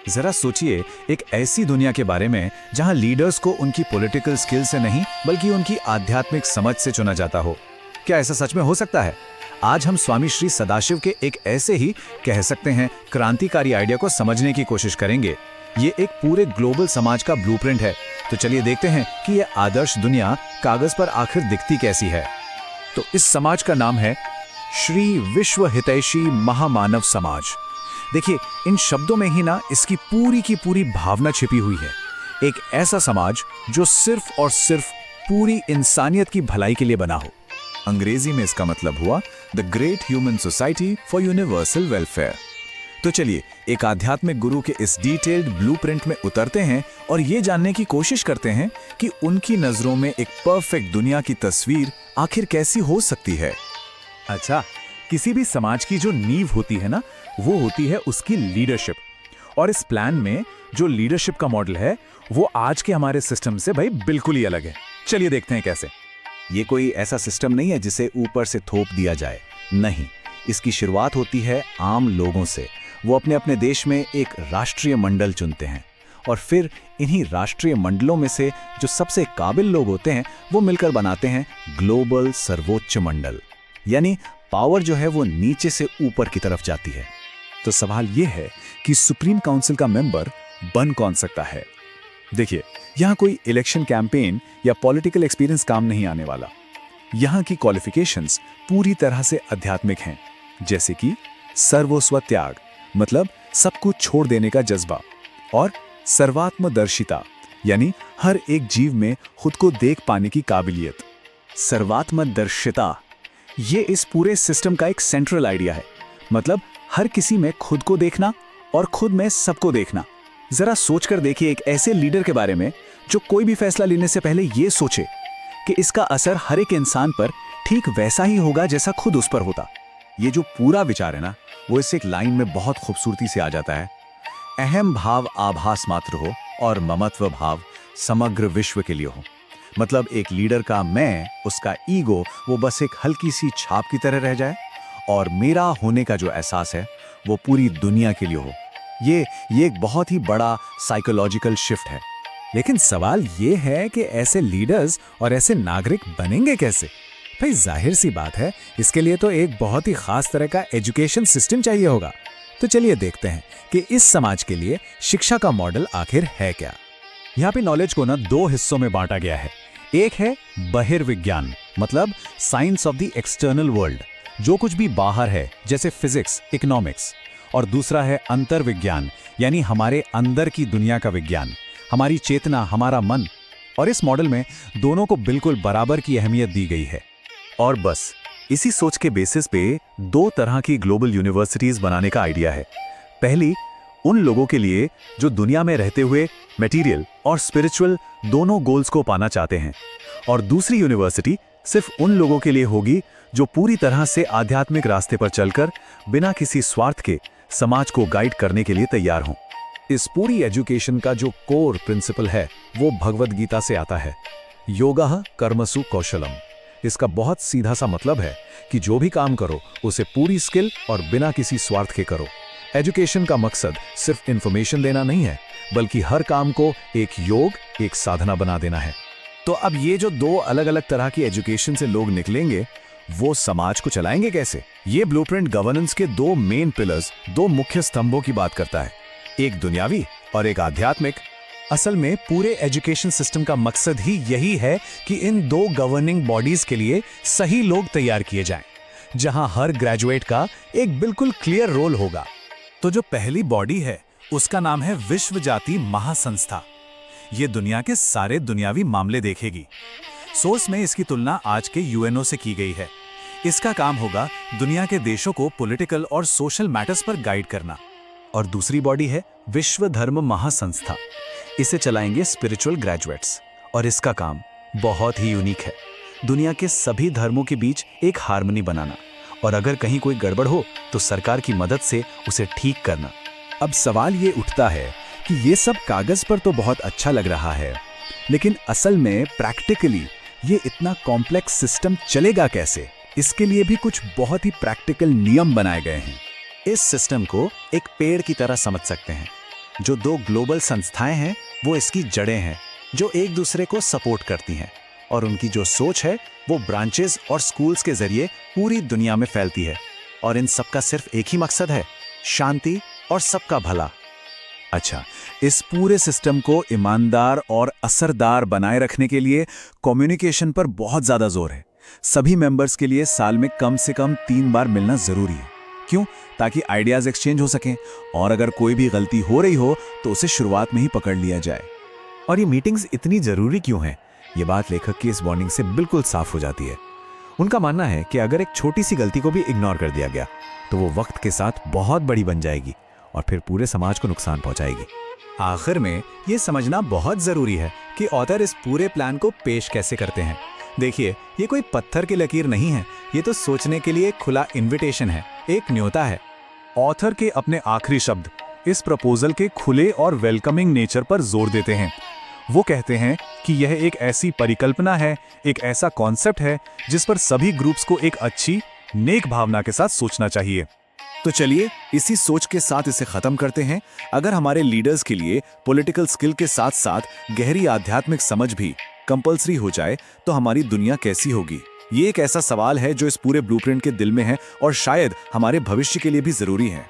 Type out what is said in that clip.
जरा सोचिए एक ऐसी दुनिया के बारे में जहां लीडर्स को उनकी पॉलिटिकल स्किल से नहीं बल्कि उनकी आध्यात्मिक समझ से चुना जाता हो। क्या ऐसा सच में हो सकता है? आज हम स्वामी श्री सदाशिव के एक ऐसे ही कह सकते हैं क्रांतिकारी आइडिया को समझने की कोशिश करेंगे। ये एक पूरे ग्लोबल समाज का ब्लूप्रिंट है। तो चलिए देखते हैं कि यह आदर्श दुनिया कागज पर आखिर दिखती कैसी है। तो इस समाज का नाम है श्री विश्व हितैषी महामानव समाज। देखिए, इन शब्दों में ही ना इसकी पूरी भावना छिपी हुई है। एक ऐसा समाज जो सिर्फ और सिर्फ पूरी इंसानियत की भलाई के लिए बना हो। अंग्रेजी में इसका मतलब हुआ the great human society for universal welfare. तो चलिए एक आध्यात्मिक गुरु के इस डिटेल्ड ब्लूप्रिंट में उतरते हैं और ये जानने की कोशिश करते हैं कि उनकी नजरों में एक परफेक्ट दुनिया की तस्वीर आखिर कैसी हो सकती है। अच्छा, किसी भी समाज की जो नींव होती है ना, वो होती है उसकी लीडरशिप। और इस प्लान में जो लीडरशिप का मॉडल है वो आज के हमारे सिस्टम से भाई बिल्कुल ही अलग है। चलिए देखते हैं कैसे। ये कोई ऐसा सिस्टम नहीं है जिसे ऊपर से थोप दिया जाए। नहीं, इसकी शुरुआत होती है आम लोगों से। वो अपने अपने देश में एक राष्ट्रीय मंडल चुनते हैं और फिर इन्हीं राष्ट्रीय मंडलों में से जो सबसे काबिल लोग होते हैं वो मिलकर बनाते हैं ग्लोबल सर्वोच्च मंडल। यानी पावर जो है वो नीचे से ऊपर की तरफ जाती है। तो सवाल ये है कि सुप्रीम काउंसिल का मेंबर बन कौन सकता है? देखिए, यहाँ कोई इलेक्शन कैंपेन या पॉलिटिकल एक्सपीरियंस काम नहीं आने वाला। यहाँ की क्वालिफिकेशंस पूरी तरह से आध्यात्मिक हैं, जैसे कि सर्वस्व त्याग मतलब सब कुछ छोड़ देने का जज्बा, और सर्वात्मदर्शिता यानी हर एक जीव में खुद को देख पाने की काबिलियत। सर्वात्मदर्शिता ये इस पूरे सिस्टम का एक सेंट्रल आइडिया है। मतलब हर किसी में खुद को देखना और खुद में सबको देखना। जरा सोचकर देखिए एक ऐसे लीडर के बारे में जो कोई भी फैसला लेने से पहले ये सोचे कि इसका असर हर एक इंसान पर ठीक वैसा ही होगा जैसा खुद उस पर होता। ये जो पूरा विचार है ना, वो इस एक लाइन में बहुत खूबसूरती से आ जाता है। अहम भाव आभास मात्र हो और ममत्व भाव समग्र विश्व के लिए हो। मतलब एक लीडर का मैं, उसका ईगो वो बस एक हल्की सी छाप की तरह रह जाए और मेरा होने का जो एहसास है वो पूरी दुनिया के लिए हो। ये एक बहुत ही बड़ा साइकोलॉजिकल शिफ्ट है। लेकिन सवाल ये है कि ऐसे लीडर्स और ऐसे नागरिक बनेंगे कैसे? भाई जाहिर सी बात है, इसके लिए तो एक बहुत ही खास तरह का एजुकेशन सिस्टम चाहिए होगा। तो चलिए देखते हैं कि इस समाज के लिए शिक्षा का मॉडल आखिर है क्या। यहाँ पे नॉलेज को ना दो हिस्सों में बांटा गया है। एक है बहिर्विज्ञान मतलब science of the external world, जो कुछ भी बाहर है जैसे फिजिक्स, इकोनॉमिक्स। और दूसरा है अंतर्विज्ञान यानी हमारे अंदर की दुनिया का विज्ञान, हमारी चेतना, हमारा मन। और इस मॉडल में दोनों को बिल्कुल बराबर की अहमियत दी गई है। और बस इसी सोच के बेसिस पे दो तरह की ग्लोबल यूनिवर्सिटीज बनाने का आइडिया है। पहली उन लोगों के लिए जो दुनिया में रहते हुए मटेरियल और स्पिरिचुअल दोनों गोल्स को पाना चाहते हैं, और दूसरी यूनिवर्सिटी सिर्फ उन लोगों के लिए होगी जो पूरी तरह से आध्यात्मिक रास्ते पर चलकर बिना किसी स्वार्थ के समाज को गाइड करने के लिए तैयार हों। इस पूरी एजुकेशन का जो कोर प्रिंसिपल है वो भगवद गीता से आता है, योगः कर्मसु कौशलम। इसका बहुत सीधा सा मतलब है कि जो भी काम करो उसे पूरी स्किल और बिना किसी स्वार्थ के करो। एजुकेशन का मकसद सिर्फ इंफॉर्मेशन देना नहीं है, बल्कि हर काम को एक योग, एक साधना बना देना है। तो अब ये जो दो अलग अलग तरह की एजुकेशन से लोग निकलेंगे, वो समाज को चलाएंगे कैसे? ये ब्लूप्रिंट गवर्नेंस के दो मेन पिलर्स, दो मुख्य स्तंभों की बात करता है, एक दुनियावी और एक आध्यात्मिक। असल में पूरे एजुकेशन सिस्टम का मकसद ही यही है कि इन दो गवर्निंग बॉडीज के लिए सही लोग तैयार किए जाएं, जहां हर ग्रेजुएट का एक बिल्कुल क्लियर रोल होगा। तो जो पहली बॉडी है उसका नाम है विश्व जाति महासंस्था। ये दुनिया के सारे दुनियावी मामले देखेगी। सोर्स में इसकी तुलना आज के यूएनओ से की गई है। इसका काम होगा दुनिया के देशों को पॉलिटिकल और सोशल मैटर्स पर गाइड करना। और दूसरी बॉडी है विश्व धर्म महासंस्था। इसे चलाएंगे स्पिरिचुअल ग्रेजुएट्स, और इसका काम बहुत ही यूनिक है, दुनिया के सभी धर्मों के बीच एक हार्मनी बनाना, और अगर कहीं कोई गड़बड़ हो तो सरकार की मदद से उसे ठीक करना। अब सवाल ये उठता है कि ये सब कागज पर तो बहुत अच्छा लग रहा है, लेकिन असल में प्रैक्टिकली ये इतना कॉम्प्लेक्स सिस्टम चलेगा कैसे? इसके लिए भी कुछ बहुत ही प्रैक्टिकल नियम बनाए गए हैं। इस सिस्टम को एक पेड़ की तरह समझ सकते हैं। जो दो ग्लोबल संस्थाएं हैं वो इसकी जड़ें हैं, जो एक दूसरे को सपोर्ट करती हैं, और उनकी जो सोच है वो ब्रांचेस और स्कूल्स के जरिए पूरी दुनिया में फैलती है। और इन सबका सिर्फ एक ही मकसद है, शांति और सबका भला। अच्छा, इस पूरे सिस्टम को ईमानदार और असरदार बनाए रखने के लिए कम्युनिकेशन पर बहुत ज़्यादा जोर है। सभी मेंबर्स के लिए साल में कम से कम 3 बार मिलना ज़रूरी है। क्यों? ताकि आइडियाज़ एक्सचेंज हो सकें, और अगर कोई भी गलती हो रही हो तो उसे शुरुआत में ही पकड़ लिया जाए। और ये मीटिंग्स इतनी ज़रूरी क्यों हैं? ये बात लेखक की इस बॉन्डिंग से बिल्कुल साफ हो जाती है। उनका मानना है कि अगर एक छोटी सी गलती को भी इग्नोर कर दिया गया तो वो वक्त के साथ बहुत बड़ी बन जाएगी और फिर पूरे समाज को नुकसान पहुंचाएगी। आखिर में ये समझना बहुत ज़रूरी है कि ऑथर इस पूरे प्लान को पेश कैसे करते हैं। देखिए, ये कोई पत्थर की लकीर नहीं है, ये तो सोचने के लिए एक खुला इन्विटेशन है, एक न्योता है। ऑथर के अपने आखिरी शब्द इस प्रपोजल के खुले और वेलकमिंग नेचर पर जोर देते हैं। वो कहते हैं कि यह एक ऐसी परिकल्पना है, एक ऐसा कॉन्सेप्ट है जिस पर सभी ग्रुप्स को एक अच्छी, नेक भावना के साथ सोचना चाहिए। तो चलिए इसी सोच के साथ इसे खत्म करते हैं। अगर हमारे लीडर्स के लिए पॉलिटिकल स्किल के साथ साथ गहरी आध्यात्मिक समझ भी कंपलसरी हो जाए तो हमारी दुनिया कैसी होगी? ये एक ऐसा सवाल है जो इस पूरे ब्लूप्रिंट के दिल में है और शायद हमारे भविष्य के लिए भी जरूरी है।